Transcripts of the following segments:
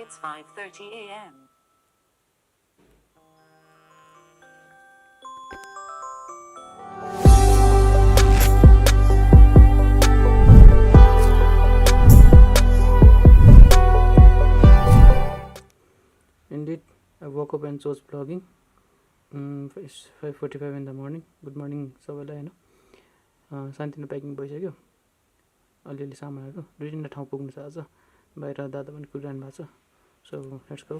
It's 5:30 a.m. Indeed, I woke up and chose vlogging. It's 5:45 in the morning. Good morning सबैलाई हैन शान्तिले packing भइसक्यो अलिअलि सामानहरू दुई तीनवटा ठाउँ पुग्नु छ आज बाहिर दादा पनि कुदिरहनु भएको छ सो लेट्स गो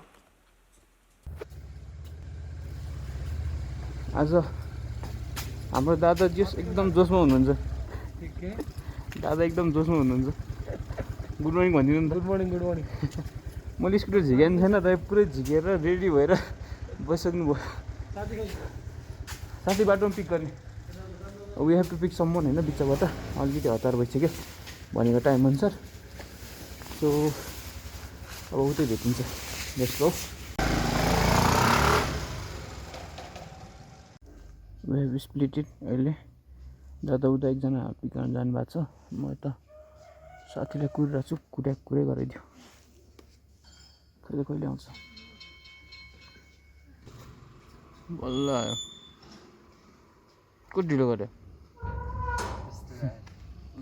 आज हाम्रो दादा एकदम जोसमा हुनुहुन्छ दादा एकदम जोसमा हुनुहुन्छ गुड मर्निङ भनिदिनु नि गुड मर्निङ मैले स्कुटर झिकाएको छैन त पुरै झिकेर रेडी भएर बसिसक्नु भयो साथी बाटोमा पिक गर्ने we have to pick someone होइन बिचबाट अलिकति हतार भइसक्यो भनेको टाइम अनुसार सो अब उतै भेटिन्छ let's go we have split it अहिले दादा उता एकजना पिक गर्न जानुभएको छ म यता साथीलाई कुरिरहेको छु कुरै गराइदियो कहिले आउँछ बल्ल आयो कति ढिलो गऱ्यो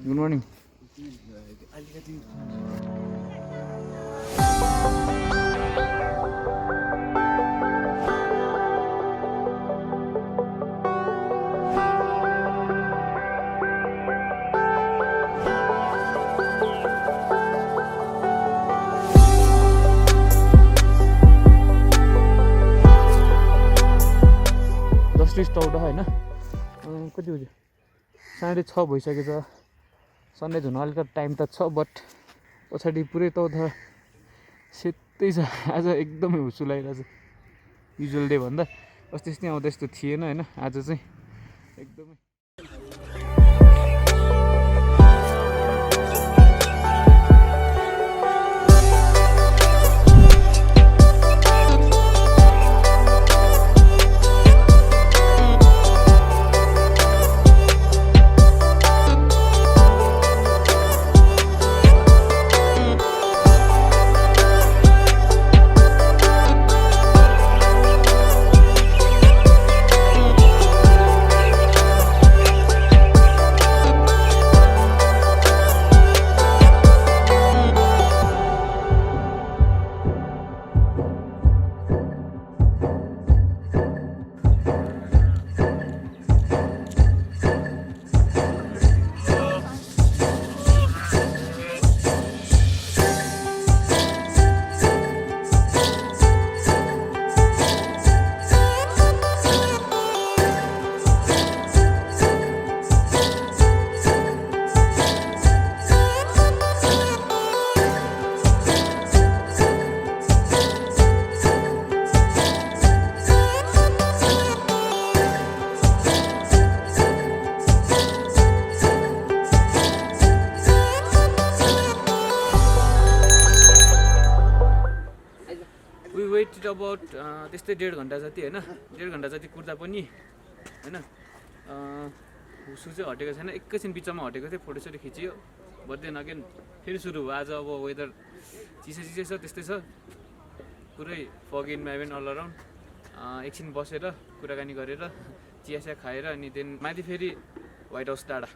गुड मर्निङ 10 Taudaha होइन कति बज्यो 6:30 भइसकेको छ सनराइज हुन अलिकति टाइम त छ बट पछाडि पुरै Taudaha सेतै छ आज एकदमै हुसु लागिरहेको छ युजुअल डे भन्दा अस्ति चाहिँ आउँदा यस्तो थिएन होइन आज चाहिँ एकदमै अबाउट त्यस्तै 1.5 घन्टा जति होइन 1.5 घन्टा जति कुर्दा पनि होइन हुसु चाहिँ हटेको छैन एकैछिन बिचमा हटेको थियो फोटोसोटो खिचियो बट देन अगेन फेरि सुरु भयो आज अब वेदर चिसो छ त्यस्तै छ पुरै फग इन्भाइरोमेन्ट अल अराउन्ड एकछिन बसेर कुराकानी गरेर चिया खाएर अनि देन माथि फेरि व्हाइट हाउस टाढा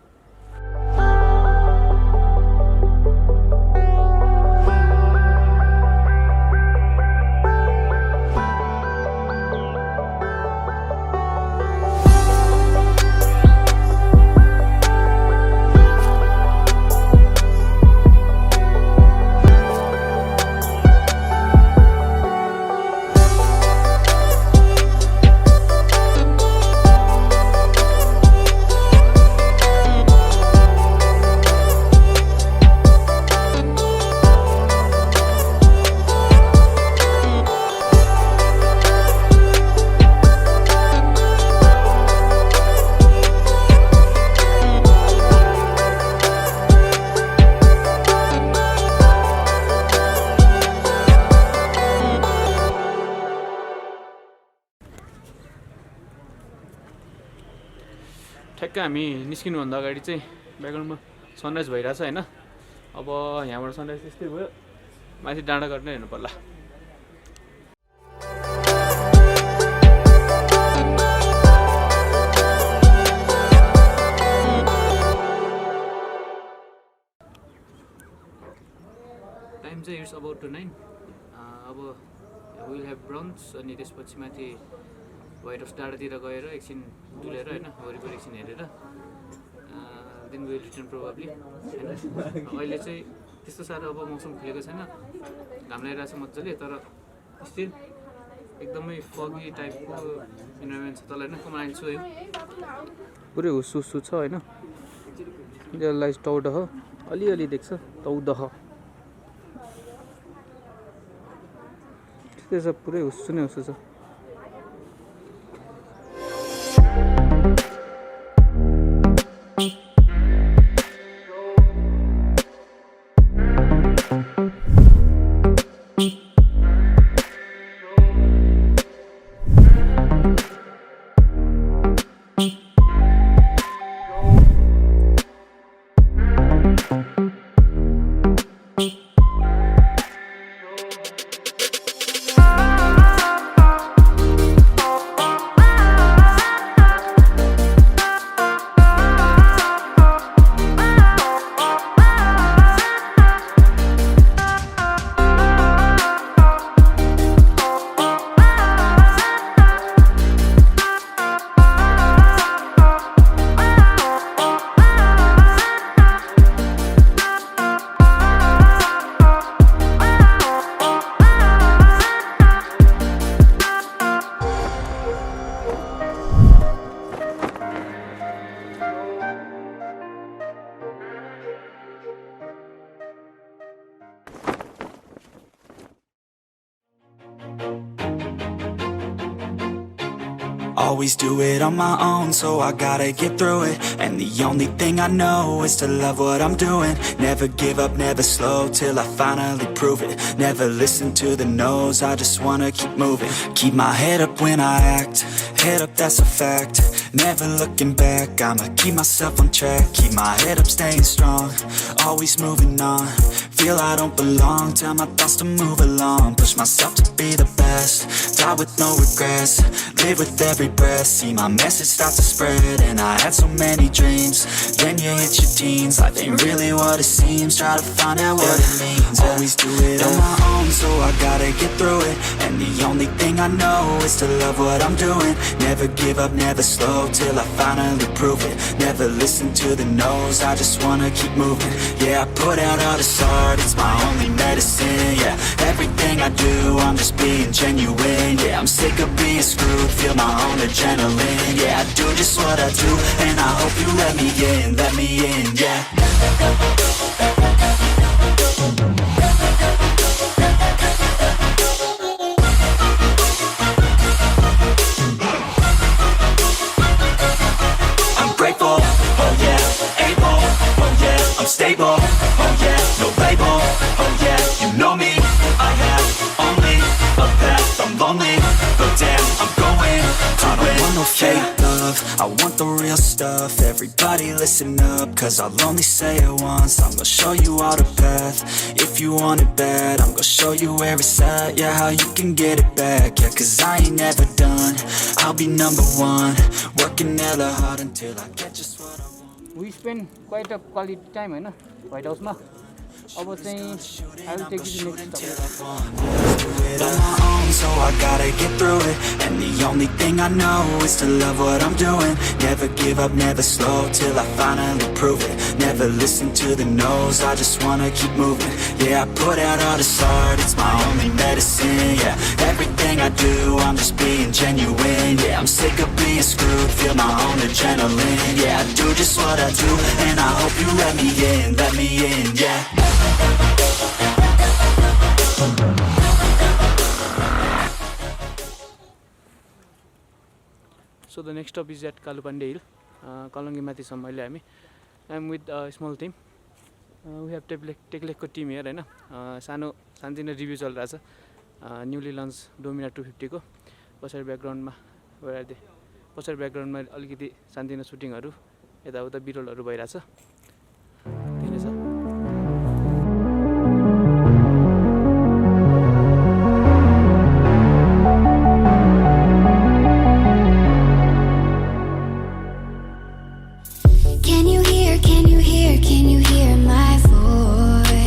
ठ्याक्क हामी निस्किनुभन्दा अगाडि चाहिँ ब्याकग्राउन्डमा सनराइज भइरहेछ हैन। अब यहाँबाट सनराइज त्यस्तै भयो, माथि डाँडा गर्ने हेर्नु पर्ला। टाइम चाहिँ इट्स अबाउट टु 9 अब विल हेभ ब्रन्च अनि त्यसपछि माथि व्हाइट हाउस डाँडातिर गएर एकछिन डुलेर होइन वरिपरि एकछिन हेरेर देन विल रिटर्न प्रोबाब्ली होइन अहिले चाहिँ त्यस्तो साह्रो अब मौसम खुलेको छैन घाम लागिरहेको छ मजाले तर स्टिल एकदमै फगी टाइपको इन्भाइरोमेन्ट छ तल होइन कमाइल छु है पुरै हुसु छ होइन यसलाई टौदह अलिअलि देख्छ टौदह त्यस्तै छ पुरै हुसु नै हुसु छ Always do it on my own, so I gotta get through it. And the only thing I know is to love what I'm doing. Never give up, never slow, till I finally prove it. Never listen to the no's, I just wanna keep moving. Keep my head up when I act, head up, that's a fact. Never looking back, I'ma keep myself on track. Keep my head up, staying strong, always moving on. Feel I don't belong, tell my thoughts to move along. Push myself to be the best, die with no regrets. Live with every breath, see my message start to spread. And I had so many dreams, then you hit your teens. Life ain't really what it seems, try to find out what it means. Always do it on my own, so I gotta get through it. And the only thing I know is to love what I'm doing. Never give up, never slow, till I finally prove it. Never listen to the no's, I just wanna keep moving. Yeah, I put out all this art, it's my only medicine. Yeah, everything I do, I'm just being genuine. Yeah, I'm sick of being screwed, feel my own adrenaline. Yeah, I do just what I do, and I hope you let me in, yeah. I'm grateful, oh yeah, able, oh yeah, I'm stable, oh yeah, no label, oh yeah, you know me, I have only a path, I'm lonely, but damn, I'm going to I don't want no fake love, I want the real stuff. Everybody listen up, cause I'll only say it once. I'm gonna show you all the path, if you want it bad. I'm gonna show you where it's at, yeah, how you can get it back. Yeah, cause I ain't never done, I'll be number one. Working hella hard until I get just what I want. We spend quite a quality time होइन white हाउसमा अब चाहिँ I will take you to next stop. On my own, so I gotta get through it. And the only thing I know is to love what I'm doing. Never give up, never slow, till I finally prove it. Never listen to the no's, I just wanna keep moving. Yeah, I put out all this art, it's my only medicine. Yeah, everything I do, I'm just being genuine. Yeah, I'm sick of being screwed, feel my own adrenaline. Yeah, I do just what I do, and I hope you let me in, yeah. So the next stop is at Kalupandey hill, Kalangimati मैले हामी. I'm with a small team. We have टेक्लेकको team here हैन. सानो review चलिरहेछ. Newly lunch Domina 250 को पछाडि ब्याकग्राउन्डमा अलिकति सानोतिनो सुटिङहरु यताउता बिरोलहरु भइराछ. त्यही छ. Can you hear my voice?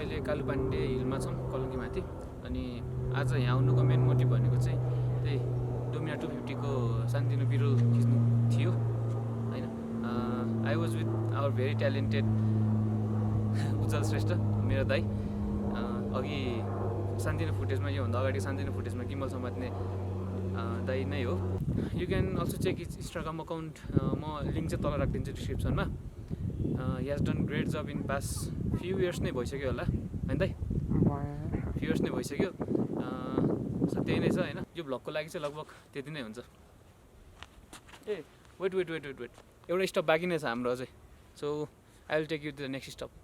अहिले कालुपाण्डे हिलमा छौँ कलङ्कीमाथि अनि आज यहाँ आउनुको मेन मोटिभ भनेको चाहिँ त्यही डोमिना 250 को सानोतिनो बिरुल खिच्नु थियो हैन I was with our very talented Ujjwal Shrestha मेरो दाइ अघि सानोतिनो फुटेजमा योभन्दा अगाडि सानोतिनो फुटेजमा गिम्बल समात्ने दाइ नै हो you can also check his Instagram account म लिङ्क चाहिँ तल राखिदिन्छु डिस्क्रिप्सनमा he has done great job in past few years नै भइसक्यो होला होइन दाइ फ्यु इयर्स नै भइसक्यो सो त्यही नै छ होइन यो भ्लगको लागि चाहिँ लगभग त्यति नै हुन्छ ए वेट एउटा स्टप बाँकी नै छ हाम्रो अझै so I will take you to the next stop